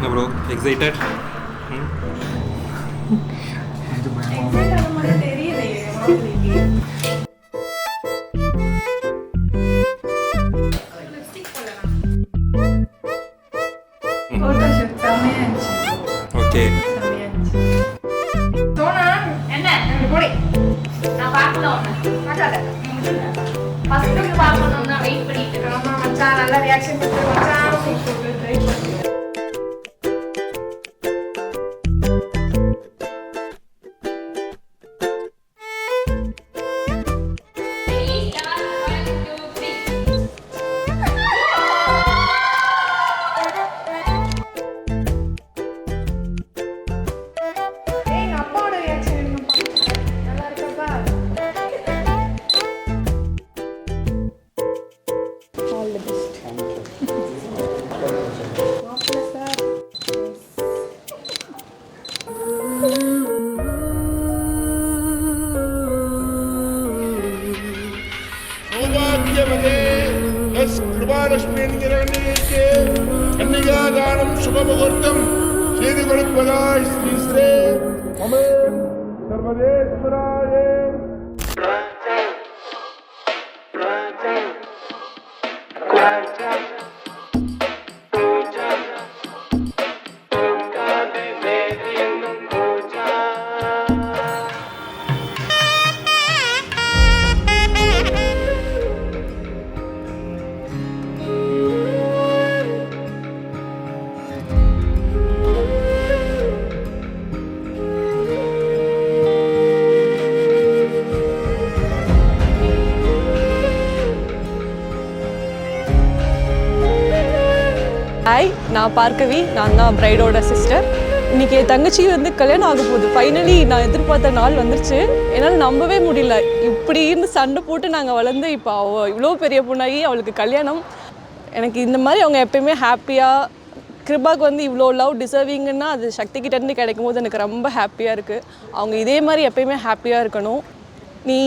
bro, excited? Okay. நல்ல reaction கன்னிகாதானம் சுபமுகூர்த்தம் செய்து கொடுப்பதாய் ஸ்ரீ ஸ்ரீ அமேன் சர்வதேஸ்வராயே. Hi, நான் பார்க்கவி. நான் தான் பிரைடோட சிஸ்டர். இன்றைக்கி என் தங்கச்சி வந்து கல்யாணம் ஆக போகுது. ஃபைனலி நான் எதிர்பார்த்த நாள் வந்துருச்சு. என்னால் நம்பவே முடியல. இப்படி இருந்து சண்டை போட்டு நாங்கள் வளர்ந்து இப்போ அவள் இவ்வளோ பெரிய பொண்ணாகி அவளுக்கு கல்யாணம். எனக்கு இந்த மாதிரி அவங்க எப்பயுமே ஹாப்பியாக, கிருபாவுக்கு வந்து இவ்வளோ லவ் டிசர்விங்கன்னா அது சக்திகிட்டேருந்து கிடைக்கும் போது எனக்கு ரொம்ப ஹாப்பியாக இருக்குது. அவங்க இதே மாதிரி எப்பயுமே ஹாப்பியாக இருக்கணும். நீ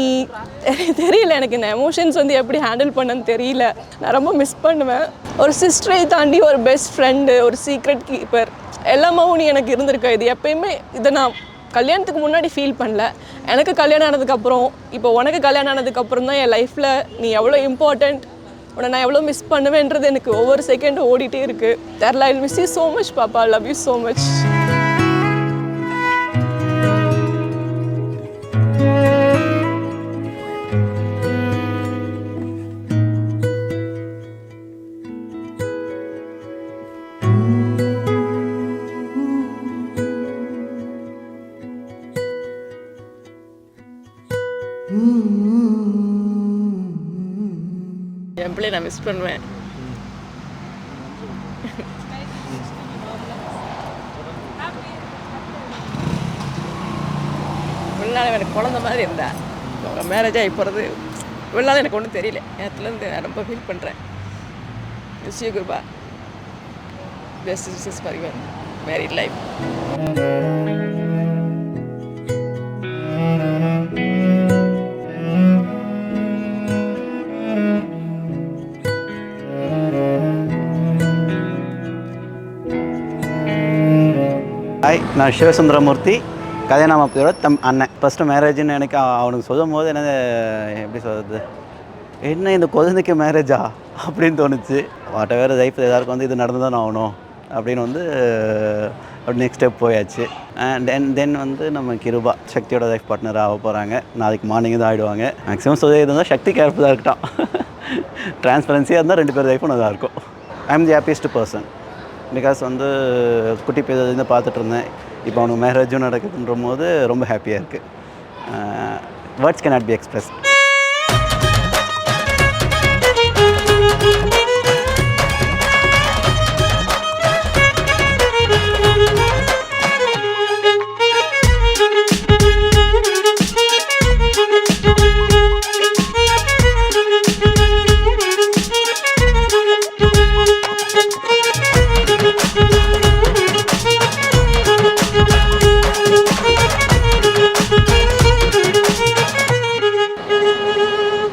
தெரியல, எனக்கு இந்த எமோஷன்ஸ் வந்து எப்படி ஹேண்டில் பண்ணன்னு தெரியல. நான் ரொம்ப மிஸ் பண்ணுவேன். ஒரு சிஸ்டரை தாண்டி ஒரு பெஸ்ட் ஃப்ரெண்டு, ஒரு சீக்ரெட் கீப்பர் எல்லாமாவும் நீ எனக்கு இருந்திருக்க. இது எப்பயுமே இதை நான் கல்யாணத்துக்கு முன்னாடி ஃபீல் பண்ணல. எனக்கு கல்யாணம் ஆனதுக்கப்புறம், இப்போ உனக்கு கல்யாணம் ஆனதுக்கப்புறம் தான் என் லைஃப்பில் நீ எவ்வளோ இம்பார்ட்டண்ட், உன்னை நான் எவ்வளோ மிஸ் பண்ணுவேன்றது எனக்கு ஒவ்வொரு செகண்டும் ஓடிட்டே இருக்குது. தெரியல. I miss you so much பாப்பா. Love you so much. என் பிள்ளைய நான் மிஸ் பண்ணுவேன். இவ்வளோ எனக்கு குழந்த மாதிரி இருந்தா. அவங்க மேரேஜ் ஆகி போகிறது இவ்வளோ எனக்கு ஒன்றும் தெரியல. நேரத்துலேருந்து நான் ரொம்ப ஃபீல் பண்ணுறேன். Miss you Kripa. Best wishes for your married life. Hi, நான் சிவசுந்தரமூர்த்தி, கல்யாணமாப்பியோட அண்ணன். ஃபஸ்ட்டு மேரேஜ்னு எனக்கு அவனுக்கு சொல்லும் போது என்ன எப்படி சொல்கிறது, என்ன இந்த குழந்தைக்கு மேரேஜா அப்படின்னு தோணுச்சு. வாட்ட வேறு லைஃப்பில் எல்லாருக்கும் வந்து இது நடந்து தான் ஆகணும் அப்படின்னு வந்து நெக்ஸ்ட் ஸ்டெப் போயாச்சு. தென் வந்து நம்ம கிருபா சக்தியோட லைஃப் பார்ட்னராக ஆக போகிறாங்க. நாளைக்கு மார்னிங் தான் ஆகிடுவாங்க. மேக்ஸிமம் சொல்லி இருந்தால் சக்தி கேர்ஃபுல்லாக இருக்கட்டும். ட்ரான்ஸ்பரன்சியாக இருந்தால் 2 பேர் லைஃப்பும் நல்லா இருக்கும். I am the happiest person. Because வந்து குட்டி பேருந்து பார்த்துட்டு இருந்தேன். இப்போ அவனுக்கு மேரேஜும் நடக்குதுன்ற போது ரொம்ப ஹாப்பியாக இருக்குது. Words can not be express.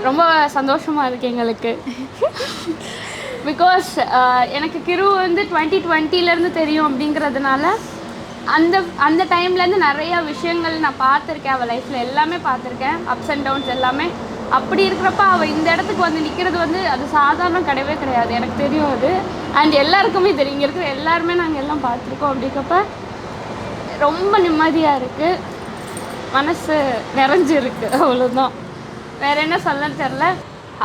ரொம்ப சந்தோஷமாக இருக்குது எங்களுக்கு. பிகாஸ் எனக்கு கிரு வந்து 2020 தெரியும் அப்படிங்கிறதுனால அந்த டைம்லேருந்து நிறையா விஷயங்கள் நான் பார்த்துருக்கேன். அவள் லைஃப்பில் எல்லாமே பார்த்துருக்கேன், அப்ஸ் அண்ட் டவுன்ஸ் எல்லாமே. அப்படி இருக்கிறப்ப அவள் இந்த இடத்துக்கு வந்து நிற்கிறது வந்து அது சாதாரண கிடையவே கிடையாது, எனக்கு தெரியும் அது. அண்ட் எல்லாருக்குமே தெரியும், இங்கே இருக்கிற எல்லாருமே நாங்கள் எல்லாம் பார்த்துருக்கோம். அப்படிங்கிறப்ப ரொம்ப நிம்மதியாக இருக்குது, மனசு நிறைஞ்சிருக்கு, அவ்வளோதான். வேறு என்ன சொல்லன்னு தெரில.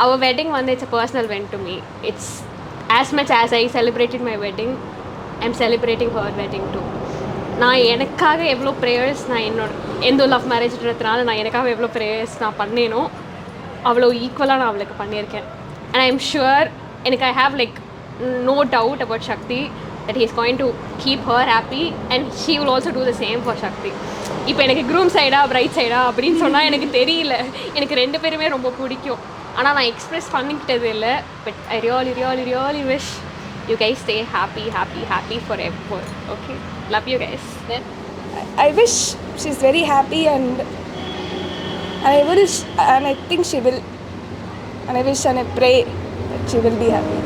Our wedding one, it's a personal event to me. It's as much as I celebrated my wedding, I'm celebrating her wedding too. நான் எனக்காக எவ்வளோ ப்ரேயர்ஸ் நான் எந்த லவ் மேரேஜ்ன்றதுனால நான் எனக்காக எவ்வளோ ப்ரேயர்ஸ் நான் பண்ணேனோ அவ்வளோ ஈக்குவலாக நான் அவளுக்கு பண்ணியிருக்கேன். அண்ட் ஐ எம் ஷுர், எனக்கு I have like no doubt about Sakthi that he is going to keep her happy and she will also do the same for Shakti. இப்போ எனக்கு க்ரூம் சைடா பிரைட் சைடா அப்படின்னு சொன்னால் எனக்கு தெரியல. எனக்கு 2 பேருமே ரொம்ப பிடிக்கும், ஆனால் நான் எக்ஸ்ப்ரெஸ் பண்ணிக்கிட்டது இல்லை. But I really wish you guys stay happy forever. Okay, love you guys. Then I wish she's very happy and I think she will, and I wish and I pray that she will be happy.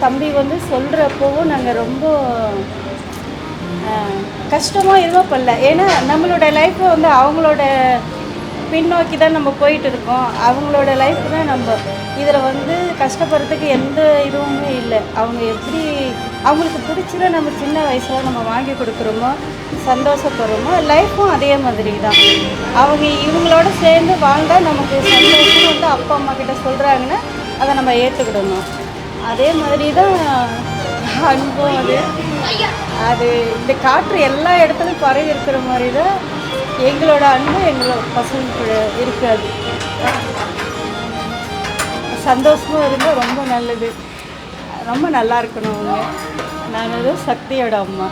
தம்பி வந்து சொல்கிறப்போவும் நாங்கள் ரொம்ப கஷ்டமாக எதுவும் பண்ணல. ஏன்னா நம்மளோட லைஃப்பை வந்து அவங்களோட பின்னோக்கி தான் நம்ம போயிட்டு இருக்கோம். அவங்களோட லைஃப் தான் நம்ம இதில் வந்து கஷ்டப்படுறதுக்கு எந்த இதுவுமே இல்லை. அவங்க எப்படி அவங்களுக்கு பிடிச்சத நம்ம சின்ன வயசில் நம்ம வாங்கி கொடுக்குறோமோ, சந்தோஷப்படுறோமோ, லைஃப்பும் அதே மாதிரி தான். அவங்க இவங்களோட சேர்ந்து வாழ்ந்தால் நமக்கு சந்தோஷம் வந்து அப்பா அம்மா கிட்ட சொல்கிறாங்கன்னா அதை நம்ம ஏற்றுக்கிடணும். அதே மாதிரி தான் அன்பும் அது இந்த காற்று எல்லா இடத்துலையும் பரவி இருக்கிற மாதிரி தான் எங்களோட அன்பு எங்களோட பசங்களுக்கு இருக்காது. சந்தோஷமாக இருந்தால் ரொம்ப நல்லது, ரொம்ப நல்லா இருக்கணும். அவங்க நான் சக்தியோட அம்மா.